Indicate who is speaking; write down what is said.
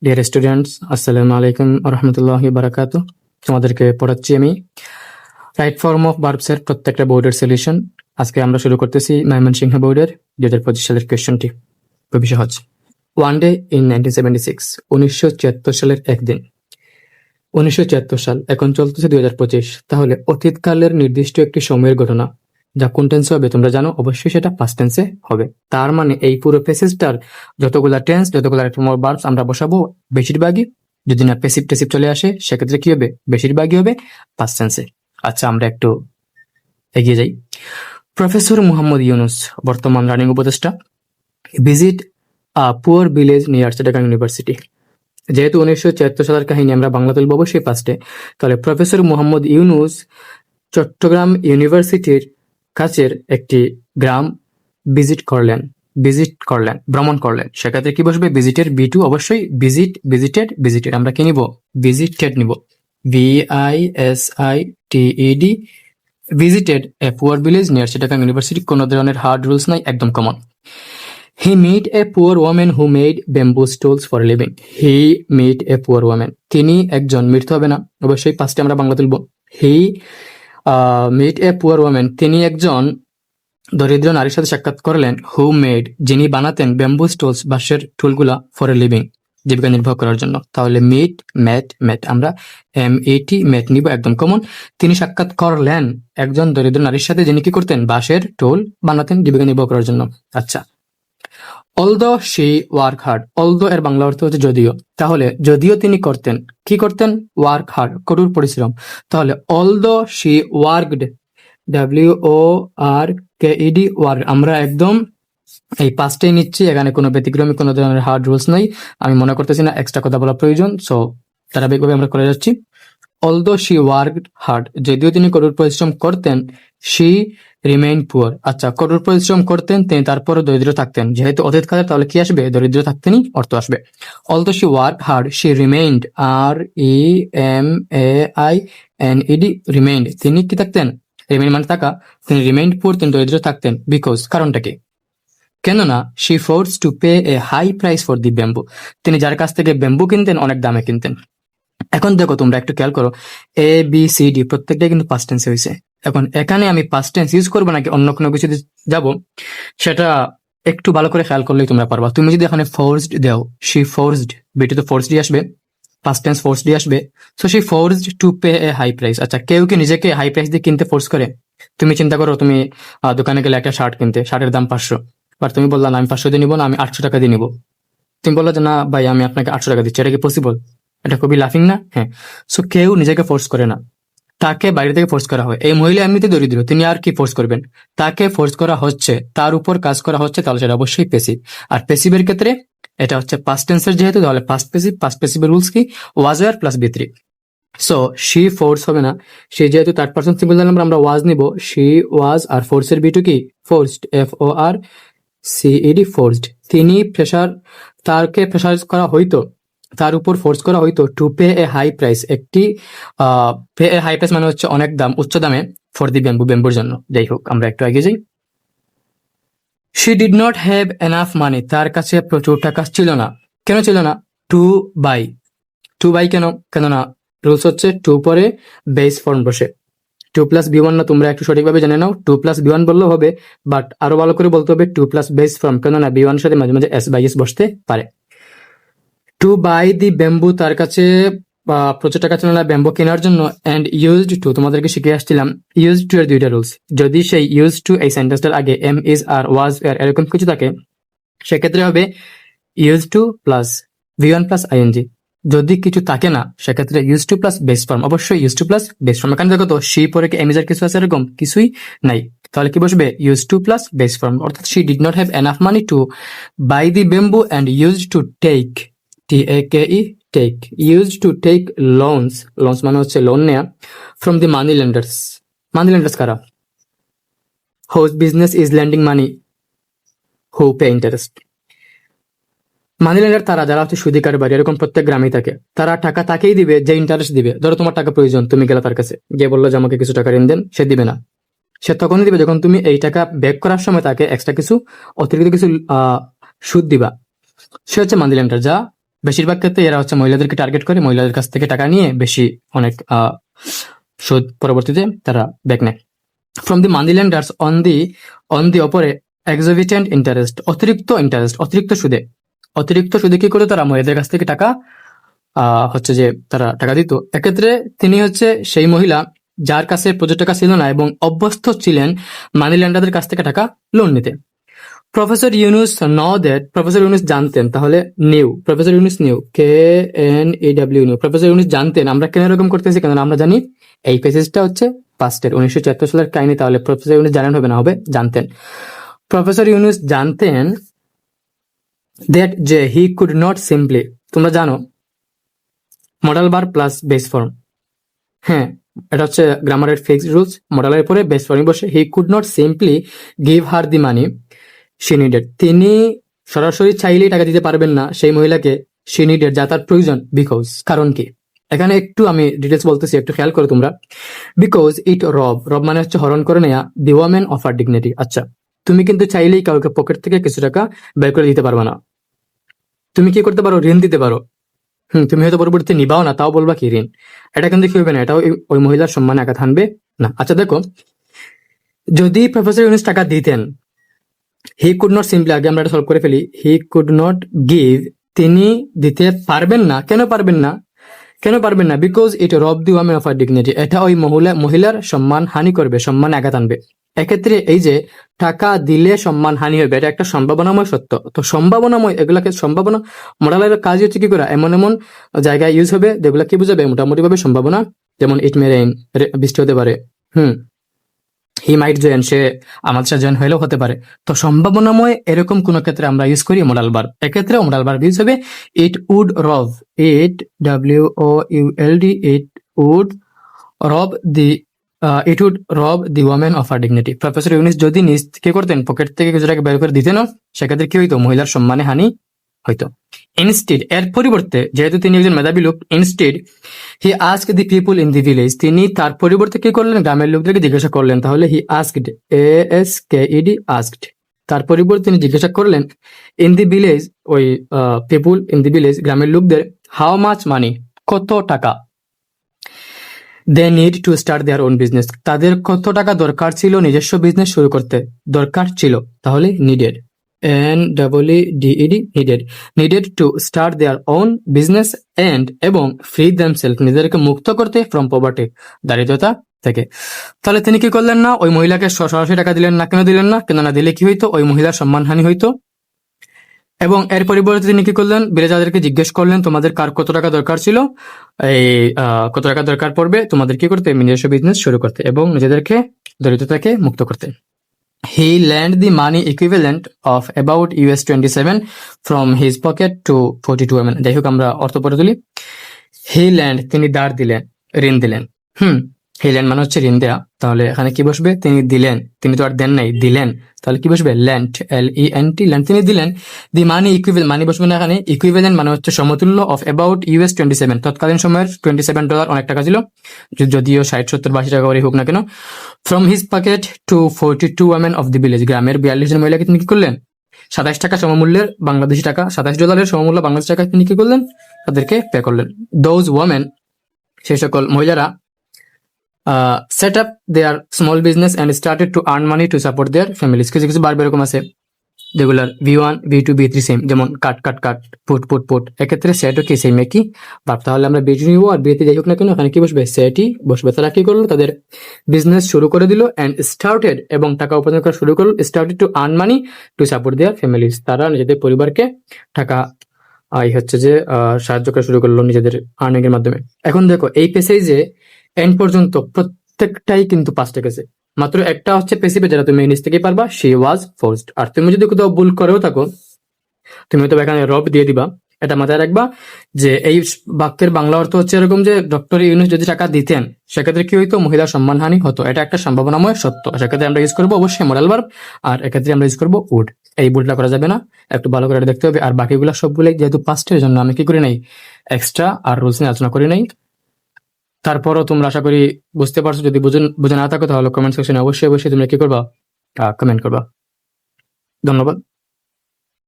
Speaker 1: Dear students, আসসালামু আলাইকুম রহমতুল্লাহি বারাকাতু। তোমাদেরকে পড়াচ্ছি আমি রাইট ফর্ম অফ ভার্বসের প্রত্যেকটা বোর্ডের সলিউশন। আজকে আমরা শুরু করতেছি ময়মনসিংহ বোর্ডের 2025 সালের কোয়েশ্চনটি। খুবই সহজ। ওয়ান ডে ইন 1976, 1976 সালের একদিন। 1976 সাল, এখন চলতেছে 2025। তাহলে অতীতকালের নির্দিষ্ট একটি সময়ের ঘটনা, যা কোন টেন্সে হবে তোমরা জানো, অবশ্যই সেটা পাস্ট টেন্সে হবে। তার মানে এই পুরো প্যাসেজটার যতগুলা টেন্স, যতগুলা ভার্বস আমরা বসাবো, বেশিরভাগই যদি না প্যাসিভ টেসিভ চলে আসে, সেক্ষেত্রে কি হবে? বেশিরভাগই হবে পাস্ট টেন্সে। আচ্ছা, আমরা একটু এগিয়ে যাই। প্রফেসর মুহাম্মদ ইউনুস, বর্তমান রানিং উপদেষ্টা, visit poor village near Chittagong university. যেহেতু 1976 সালের কাহিনী আমরা বাংলা তুলব অবশ্যই পাস্টে, তাহলে প্রফেসর মুহাম্মদ ইউনুস চট্টগ্রাম ইউনিভার্সিটির কাছের একটি গ্রাম ভ্রমণ করলেন। সেক্ষেত্রে কি বসবে? ভিজিটের B2, অবশ্যই ভিজিটেড আমরা কি নিব? ভিজিটেড নিব, VISITED, visited a poor village near Chittagong university. কোনো ধরনের হার্ড রুলস নাই, একদম common. He met a poor woman who made bamboo stools for a living. He met a poor woman. তিনি একজন, মৃত হবে না, অবশ্যই পাঁচটা আমরা বাংলা তুলব। He met a poor woman. তিনি একজন দরিদ্র নারীর সাথে সাক্ষাৎ করলেন। Who made, যিনি বানাতেন bamboo stools, বাঁশের টুলগুলা, for a living, জীবিকা নির্বাহ করার জন্য। তাহলে met আমরা MET met নিব, একদম কমন। তিনি সাক্ষাৎ করলেন একজন দরিদ্র নারীর সাথে, যিনি কি করতেন? বাঁশের টুল বানাতেন জীবিকা নির্বাহ করার জন্য। আচ্ছা, although she work hard, although এর বাংলা অর্থ হচ্ছে যদিও। তাহলে যদিও তিনি করতেন, কি করতেন? ওয়ার্ক হার্ড, কঠোর পরিশ্রম। তাহলে although she worked, WORKED, work আমরা একদম এই পাঁচটাই নিচ্ছি, এখানে কোনো ব্যতিক্রমী কোনো ধরনের হার্ড রুলস নাই। আমি মনে করতেছি না এক্সট্রা কথা বলা প্রয়োজন, সো ধারাবাহিকভাবে আমরা করে যাচ্ছি। অলদো শি ওয়ার্কড হার্ড, যদিও তিনি কঠোর পরিশ্রম করতেন, শি রিমেইন পুয়ার। আচ্ছা, কঠোর পরিশ্রম করতেন তিনি, তারপরে দরিদ্র থাকতেন। যেহেতু অতীতকালে, তাহলে কি আসবে? দরিদ্র থাকতেনই অর্থ আসবে। Although she work hard, she remained, REMAINED, remained, তিনি কি থাকতেন? রিমেইন মানে থাকা, তিনি রিমেইন্ড পুয়ার, তিনি দরিদ্র থাকতেন। বিকজ, কারণটা কি? কেননা she force to pay a high price for the bamboo, তিনি যার কাছ থেকে ব্যাম্বু কিনতেন অনেক দামে কিনতেন। এখন দেখো, তোমরা একটু খেয়াল করো, ABCD প্রত্যেকটাই কিন্তু পাস্ট টেন্সে হয়েছে। এখন এখানে আমি পাস্ট টেন্স ইউজ করবো নাকি অন্য কোনো কিছু যাব, সেটা একটু ভালো করে খেয়াল করলেই তোমরা পারবা। তুমি যদি এখানে ফোর্সড দাও, শি ফোর্সড, বিটি তো ফোর্সডই আসবে, পাস্ট টেন্স ফোর্সডই আসবে। So she forced to pay a high price. আচ্ছা, কেউ কি নিজেকে হাই প্রাইস দিয়ে কিনতে ফোর্স করে? তুমি চিন্তা করো, তুমি দোকানে গেলে একটা শার্ট কিনতে, শার্টের দাম 500, বাট তুমি বললা না আমি 500 দিয়ে নিবো না, আমি 800 টাকা দিয়ে নিবো। তুমি বললো যে না ভাই, আমি আপনাকে 800 টাকা দিচ্ছি, এটা কি পসিবল? এটা খুবই লাফিং না? হ্যাঁ। সো কেউ নিজেকে ফোর্স করে না, তাকে বাইরে থেকে ফোর্স করা হয়। এই মহিলা এমনিতে দরিদ্র, তিনি আর কি ফোর্স করবেন? তাকে ফোর্স করা হচ্ছে, তার উপর কাজ করা হচ্ছে, তাহলে সেটা অবশ্যই প্যাসিভ। আর প্যাসিভের ক্ষেত্রে এটা হচ্ছে পাস্ট টেন্সের যেহেতু, তাহলে পাস্ট প্যাসিভের রুলস কি? Was were plus B3। So she force হবে না, সে যেহেতু থার্ড পারসন সিঙ্গুলার নাম্বার, আমরা ওয়াজ নিব, শি ওয়াজ, আর ফোর্সের B2 কি? Forced, FORCED, forced. তিনি তাকে প্রেসার করা হইতো, তার উপর ফোর্স করা হইতো, to pay a high price, একটি পে এ হাই প্রাইস মানে হচ্ছে অনেক দাম, উচ্চ দামে, ফর দি ব্যাম্বুর জন্য। যাই হোক, আমরা একটু আগে যাই। She did not have enough মানি, তার কাছে প্রচুর টাকা ছিল না। কেন ছিল না? টু বাই কেন? কেননা রুলস হচ্ছে টু পরে বেস ফর্ম বসে, 2+B1 না, তোমরা একটু সঠিকভাবে জেনে নাও। 2+B1 বললেও হবে, বাট আরো ভালো করে বলতে হবে 2+ বেস ফর্ম, কেননা B1 এর সাথে মাঝে মাঝে S/S বসতে পারে। টু বাই দি ব্যাম্বু, তার কাছে প্রচুর টাকা ছিল না ব্যাম্বু কেনার জন্য। অ্যান্ড ইউজড টু, তোমাদেরকে শিখে আসছিলাম ইউজড টু এর দুইটা রুলস। যদি সেই ইউজড টু এই সেন্টেন্সটার আগে এম, ইজ, আর, ওয়াজ, এর এরকম কিছু থাকে, সেক্ষেত্রে হবে used to plus V1 plus ING। যদি কিছু থাকে না, সেক্ষেত্রে use to plus base form, অবশ্যই use to plus base form. এখানে দেখো তো, শি পরে কি এমিজার কিছু আছে? এরকম কিছুই নাই, তাহলে কি বসবে? Use to plus base form. অর্থাৎ she did not have enough money to buy the bamboo and use to take, TAKE, take, use to take loans মানে হচ্ছে লোন নেয়া, ফ্রম দি মানি লেন্ডার্স কারা? Whose business is lending money, who pay interest. Money lender তারা, যারা হচ্ছে সুদী কারবারি, এরকম প্রত্যেক গ্রামেই থাকে। তারা টাকা তাকেই দিবে যে ইন্টারেস্ট দিবে। ধরো তোমার টাকা প্রয়োজন, তুমি গেলে তার কাছে, গিয়ে বললো যে আমাকে কিছু টাকা ঋণ দেন, সে দিবে না। সে তখনই দিবে যখন তুমি এই টাকা ব্যাক করার সময় তাকে এক্সট্রা কিছু, অতিরিক্ত কিছু সুদ দিবা। সে হচ্ছে মানি লেন্ডার, যা বেশিরভাগ ক্ষেত্রে এরা হচ্ছে মহিলাদেরকে টার্গেট করে, মহিলাদের কাছ থেকে টাকা নিয়ে বেশি অনেক সুদ পরবর্তীতে তারা ব্যাক নেয়। From the money লেন্ডার্স on the অপরে এক্সোভিটেন্ট ইন্টারেস্ট, অতিরিক্ত সুদে কি করে তারা মহিলাদের কাছ থেকে টাকা হচ্ছে যে তারা টাকা দিত। এক্ষেত্রে তিনি হচ্ছে সেই মহিলা যার কাছে প্রচুর টাকা ছিল না এবং অভ্যস্ত ছিলেন মানি লেন্ডারদের কাছ থেকে টাকা লোন নিতে। প্রফেসর ইউনুস প্রফেসর ইউনুস জানতেন, তাহলে professor Yunus new, professor Yunus জানতেন। আমরা কেন এরকম করতেছি, কারণ আমরা জানি এই প্যাসেজটা হচ্ছে পাস্টের 1974 সালের কাহিনী, তাহলে প্রফেসর ইউনুস জানেন হবে না, হবে জানতেন। প্রফেসর ইউনুস জানতেন দ্যাট যে হি কুড নট সিম্পলি, তোমরা জানো মডাল বার প্লাস বেস ফর্ম, হ্যাঁ এটা হচ্ছে গ্রামারের ফিক্সড রুলস, মডালের পরে বেস ফর্ম বসে। He could not simply give her the money she needed, তিনি সরাসরি চাইলেই টাকা দিতে পারবেন না সেই মহিলাকে, শি নিডেড যা তার প্রয়োজন, বিকজ কারণ কি, এখানে একটু আমি ডিটেলস বলতেছি, একটু খেয়াল করো তোমরা। বিকজ ইট রব মানে হচ্ছে হরণ করে নেয়া, দি ওয়ামেন অফ আর ডিগনিটি। আচ্ছা, তুমি কিন্তু চাইলেই কাউকে পকেট থেকে কিছু টাকা বের করে দিতে পারবে না। তুমি কি করতে পারো, ঋণ দিতে পারো, তুমি হয়তো পরবর্তীতে নিবাও না, তাও বলবা কি ঋণ, এটা কিন্তু কি হবে না, এটাও ওই মহিলার সম্মানে আঘাত হানবে না। আচ্ছা দেখো, যদি প্রফেসর ইউনুস টাকা দিতেন, হি কুড নট সিম্পলি, আগে আমরা এটা সলভ করে ফেলি, হি কুড নট গিভ, তিনি দিতে পারবেন না। কেন পারবেন না? বিকজ ইট রব the women of her dignity, এটা ওই মহিলার সম্মান হানি করবে, সম্মান আঘাত আনবে। এক্ষেত্রে এই যে টাকা দিলে সম্মান হানি হবে, এটা একটা সম্ভাবনাময় সত্য। তো সম্ভাবনাময়, এগুলাকে সম্ভাবনা মডেলের কাজ হচ্ছে কি করা, এমন জায়গায় ইউজ হবে যেগুলো কি বুঝাবে মোটামুটি ভাবে সম্ভাবনা, যেমন ইট মে রেইন, বৃষ্টি হতে পারে, হি মাইট জয়েন, সে আমাদের সাথে জয়েন হলেও হতে পারে। তো সম্ভাবনাময় এরকম কোন ক্ষেত্রে আমরা ইউজ করি মডাল ভার্ব, এক্ষেত্রে মডাল ভার্ব ইউজ হবে it would rob, it WOULD, it would rob the women of her dignity. Professor Yunus যদি নিজ কি করতেন, পকেট থেকে কিছু টাকা বের করে দিতেন, সেক্ষেত্রে কি হইতো, মহিলার সম্মানে হানি হইতো। ইনস্টেড, এর পরিবর্তে, যেহেতু তিনি একজন মেধাবী লোক, instead he asked the people in the village, তিনি তার পরিবর্তে কি করলেন, গ্রামের লোকদেরকে জিজ্ঞাসা করলেন। তাহলে হি আস্কড, ASKED, আস্কড, তার পরিবর্তে তিনি জিজ্ঞাসা করলেন ইন দি ভিলেজ, ওই পিপল ইন দি ভিলেজ, গ্রামের লোকদের, হাউ মাচ মানি, কত টাকা, they need to start their own business, তাদের কত টাকা দরকার ছিল নিজস্ব বিজনেস শুরু করতে, দরকার ছিল, তাহলে needed, NEEDed, needed to start their own business and, এবং ফ্রি দেমসেলফ, নিজেদেরকে মুক্ত করতে, ফ্রম পভার্টি, দারিদ্রতা থেকে। তাহলে তিনি কি করলেন না, ওই মহিলাকে সরাসরি টাকা দিলেন না। কেন দিলেন না? কেননা দিলে কি হইতো, ওই মহিলার সম্মানহানি হইতো। এবং এর পরিবর্তে তিনি কি করলেন, বিলেজাদেরকে জিজ্ঞেস করলেন তোমাদের কার কত টাকা দরকার ছিল, এই কত টাকা দরকার পড়বে তোমাদের কি করতে, নিজস্ব বিজনেস শুরু করতে এবং নিজেদেরকে দরিদ্রতা থেকে মুক্ত করতে। He lent the money equivalent of about US $27 from his pocket to 42 women. যাই হোক, আমরা অর্থ পরে তুলি। He lent, তিনি ধার দিলেন, ঋণ দিলেন। হি ল্যান্ড মানে হচ্ছে ঋণ দেয়া, তাহলে এখানে কি বসবে, তিনি দিলেন, তিনি তো আর দেন নাই, দিলেন, তাহলে কি বসবে, ল্যান্ড, LENT, ল্যান্ড, তিনি দিলেন। দি মানি ইকুইভ্যালেন্ট, মানি বসবে না এখানে, ইকুইভ্যালেন্ট মানে হচ্ছে সমতুল্য, অফ অ্যাবাউট US$27, তৎকালীন সময়ের $27 অনেক টাকা ছিল, যদিও 60, 70, 82 টাকা করে হোক না কেন। From his pocket to 42 women of the village, গ্রামের 42 জন মহিলাকে তিনি কি করলেন, 27 টাকা সমমূল্যের বাংলাদেশি টাকা, $27 সমমূল্য বাংলাদেশি টাকা তিনি কি করলেন, তাদেরকে পে করলেন। দোজ ওয়ামেন, সেই সকল মহিলারা, set up their small business and started to earn money to support their families. কিছু বার এরকম আছে যেগুলো V1, V2, V3 সেম, যেমন কাট, পুট, এক্ষেত্রে সেটও কি সেম একই ভাব। তাহলে আমরা B2 নিব, আর B তে যাই হোক না কেন এখানে কি বসবে, সেটই বসবে। তারা কি করলো, তাদের বিজনেস শুরু করে দিল, and started, এবং টাকা উপার্জন করা শুরু করলো, started to earn money to support their families, তারা নিজেদের পরিবারকে টাকা হচ্ছে যে সাহায্য করা শুরু করলো নিজেদের আর্নিং এর মাধ্যমে। এখন দেখো এই পেসেজে এন্ড পর্যন্ত প্রত্যেকটাই কিন্তু পাঁচটা গেছে, মাত্র একটা হচ্ছে পেসিভে, যেটা তুমি নিজ থেকেই পারবা, শি ওয়াজ ফোর্সড। আর তুমি যদি কোথাও ভুল করেও থাকো, তুমি হয়তো এখানে রব দিয়ে দিবা, এটা মাথায় রাখবা যে এই বাক্যের বাংলা অর্থ হচ্ছে এরকম যে ডক্টর ইউনুস যদি টাকা দিতেন সেক্ষেত্রে কি হইতো, মহিলার সম্মানহানি হতো, এটা একটা সম্ভাবনাময় সত্য। সেক্ষেত্রে আমরা ইউজ করবো অবশ্যই মডাল ভার্ব, আর এক্ষেত্রে আমরা ইউজ করবো উড। এই ভুলটা করা যাবে না, একটু ভালো করে দেখতে হবে। আর বাকিগুলো সবগুলোই যেহেতু পাস্টের জন্য আমি কি করি নাই, এক্সট্রা আর রুলস নিয়ে আলোচনা করি নাই। তারপরও তোমরা আশা করি বুঝতে পারছো, যদি বুঝে না থাকো তাহলে কমেন্ট সেকশনে অবশ্যই তোমরা কি করবা, কমেন্ট করবা। ধন্যবাদ।